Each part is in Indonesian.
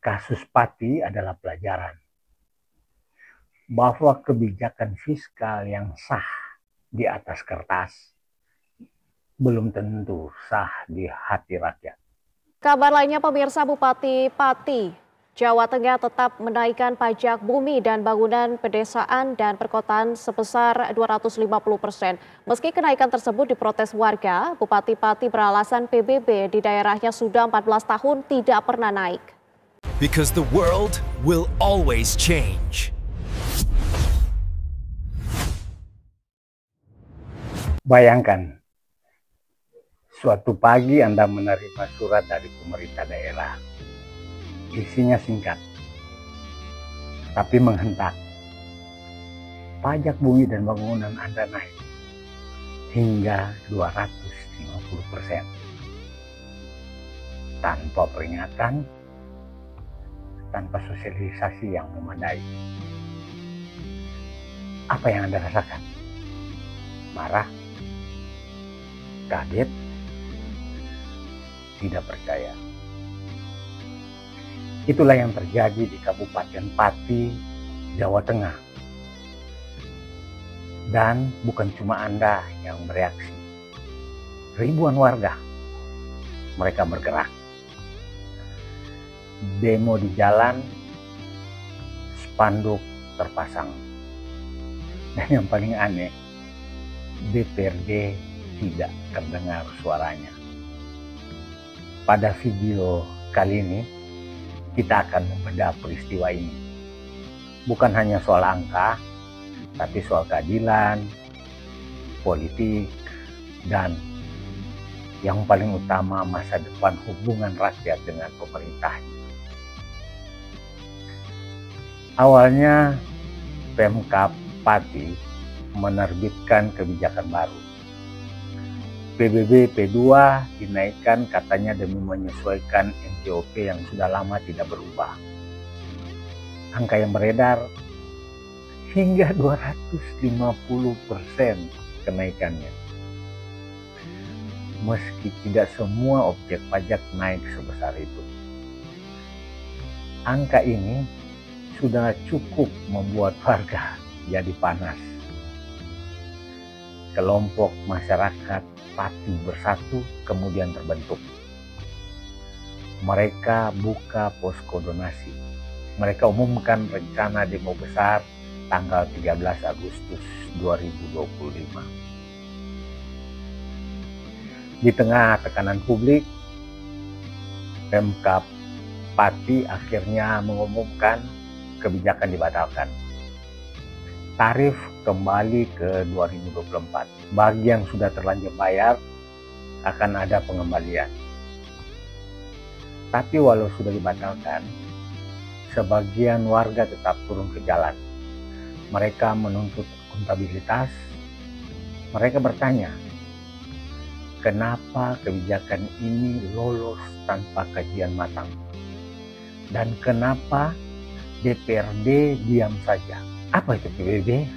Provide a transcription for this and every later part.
Kasus Pati adalah pelajaran bahwa kebijakan fiskal yang sah di atas kertas belum tentu sah di hati rakyat. Kabar lainnya, pemirsa, Bupati Pati, Jawa Tengah tetap menaikkan pajak bumi dan bangunan pedesaan dan perkotaan sebesar 250%. Meski kenaikan tersebut diprotes warga, Bupati Pati beralasan PBB di daerahnya sudah 14 tahun tidak pernah naik. Because the world will always change. Bayangkan, suatu pagi Anda menerima surat dari pemerintah daerah. Isinya singkat, tapi menghentak. Pajak bumi dan bangunan Anda naik hingga 250%. Tanpa peringatan, tanpa sosialisasi yang memadai. Apa yang Anda rasakan? Marah? Kaget? Tidak percaya? Itulah yang terjadi di Kabupaten Pati, Jawa Tengah. Dan bukan cuma Anda yang bereaksi. Ribuan warga, mereka bergerak. Demo di jalan, spanduk terpasang. Dan yang paling aneh, DPRD tidak terdengar suaranya. Pada video kali ini, kita akan membedah peristiwa ini. Bukan hanya soal angka, tapi soal keadilan, politik, dan yang paling utama masa depan hubungan rakyat dengan pemerintah. Awalnya Pemkab Pati menerbitkan kebijakan baru. PBB P2 dinaikkan katanya demi menyesuaikan NJOP yang sudah lama tidak berubah. Angka yang beredar hingga 250% kenaikannya. Meski tidak semua objek pajak naik sebesar itu. Angka ini sudah cukup membuat warga jadi panas. Kelompok masyarakat Pati Bersatu kemudian terbentuk. Mereka buka posko donasi. Mereka umumkan rencana demo besar tanggal 13 Agustus 2025. Di tengah tekanan publik, Pemkab Pati akhirnya mengumumkan kebijakan dibatalkan. Tarif kembali ke 2024. Bagi yang sudah terlanjur bayar, akan ada pengembalian. Tapi walau sudah dibatalkan, sebagian warga tetap turun ke jalan. Mereka menuntut akuntabilitas. Mereka bertanya, kenapa kebijakan ini lolos tanpa kajian matang? Dan kenapa DPRD diam saja? Apa itu PBB?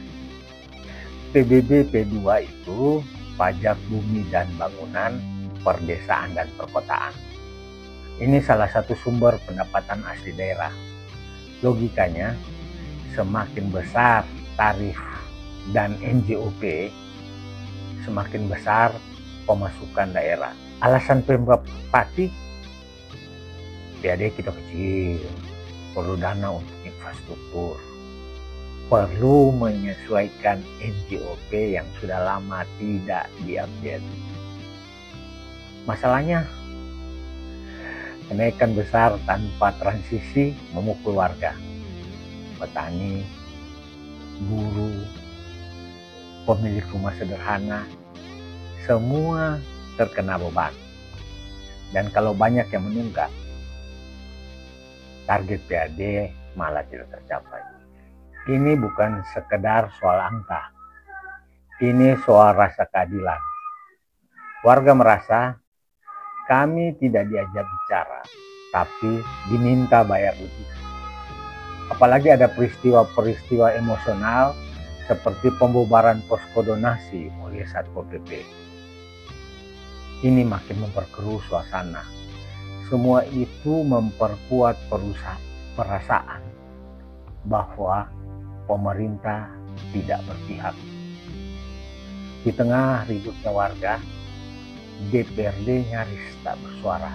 PBB P2 itu pajak bumi dan bangunan, perdesaan dan perkotaan. Ini salah satu sumber pendapatan asli daerah. Logikanya, semakin besar tarif dan NJOP, semakin besar pemasukan daerah. Alasan Pemkab Pati, PAD kita kecil, perlu dana untuk infrastruktur. Perlu menyesuaikan NJOP yang sudah lama tidak diupdate. Masalahnya, kenaikan besar tanpa transisi memukul warga. Petani, buruh, pemilik rumah sederhana, semua terkena beban. Dan kalau banyak yang menunggak, target PAD malah tidak tercapai. Ini bukan sekedar soal angka, ini soal rasa keadilan. Warga merasa kami tidak diajak bicara, tapi diminta bayar lebih. Apalagi ada peristiwa-peristiwa emosional seperti pembubaran posko donasi oleh Satpol PP. Ini makin memperkeruh suasana. Semua itu memperkuat perasaan bahwa pemerintah tidak berpihak. Di tengah ributnya warga, DPRD nyaris tak bersuara.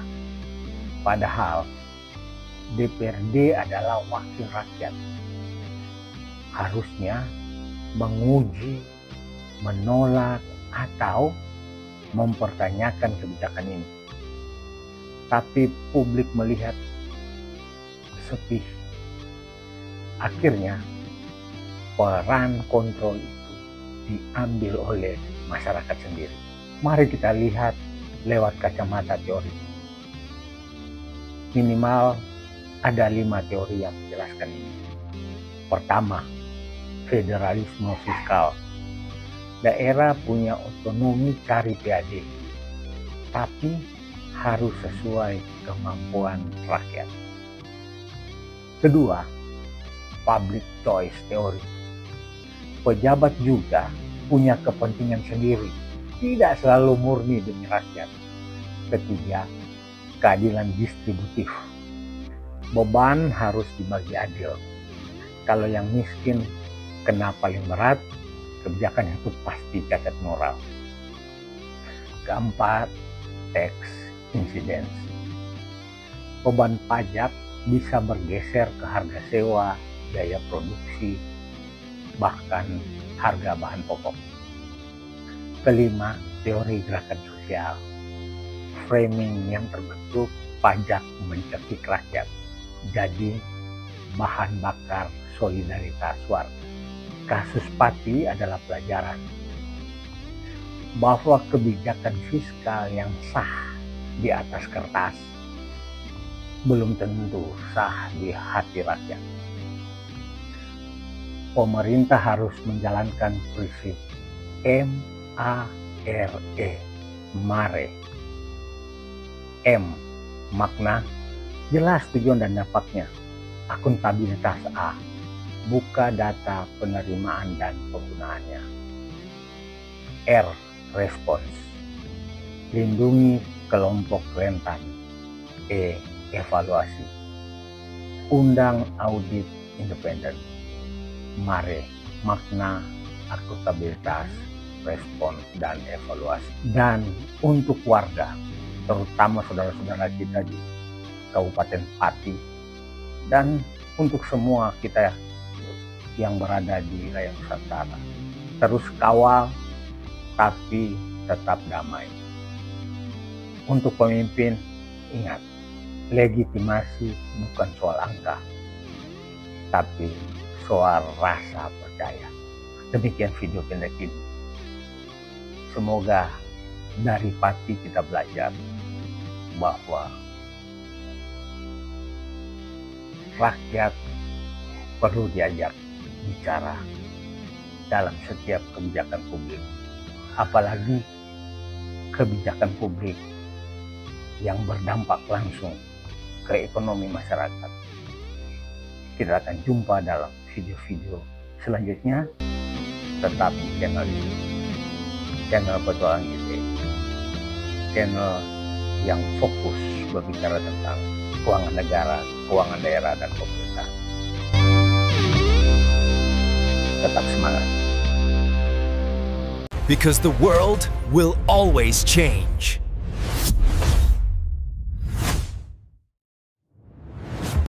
Padahal DPRD adalah wakil rakyat. Harusnya menguji, menolak, atau mempertanyakan kebijakan ini. Tapi publik melihat sepi. Akhirnya peran kontrol itu diambil oleh masyarakat sendiri. Mari kita lihat lewat kacamata teori. Minimal ada 5 teori yang menjelaskan ini. Pertama, federalisme fiskal. Daerah punya otonomi cari PAD, tapi harus sesuai kemampuan rakyat. Kedua, public choice teori. Pejabat juga punya kepentingan sendiri, tidak selalu murni demi rakyat. Ketiga, keadilan distributif. Beban harus dibagi adil. Kalau yang miskin kena paling berat, kebijakan itu pasti cacat moral. Keempat, tax incidence. Beban pajak bisa bergeser ke harga sewa, biaya produksi, bahkan harga bahan pokok. Kelima, teori gerakan sosial. Framing yang terbentuk pajak mencekik rakyat, jadi bahan bakar solidaritas warga. Kasus Pati adalah pelajaran bahwa kebijakan fiskal yang sah di atas kertas belum tentu sah di hati rakyat. Pemerintah harus menjalankan prinsip MARE, MARE. M, makna, jelas tujuan dan dampaknya. Akuntabilitas A, buka data penerimaan dan penggunaannya. R, respons, lindungi kelompok rentan. E, evaluasi, undang audit independen. MARE, makna, akuntabilitas, respon, dan evaluasi. Dan untuk warga, terutama saudara-saudara kita di Kabupaten Pati, dan untuk semua kita yang berada di wilayah Nusantara, terus kawal tapi tetap damai. Untuk pemimpin, ingat, legitimasi bukan soal angka, tapi soal rasa percaya. Demikian video pendek ini. Semoga dari Pati kita belajar bahwa rakyat perlu diajak bicara dalam setiap kebijakan publik, apalagi kebijakan publik yang berdampak langsung ke ekonomi masyarakat. Kita akan jumpa dalam video-video selanjutnya. Tetap di channel ini, channel Petualang ITE, channel yang fokus berbicara tentang keuangan negara, keuangan daerah, dan pemerintah. Tetap semangat. Because the world will always change.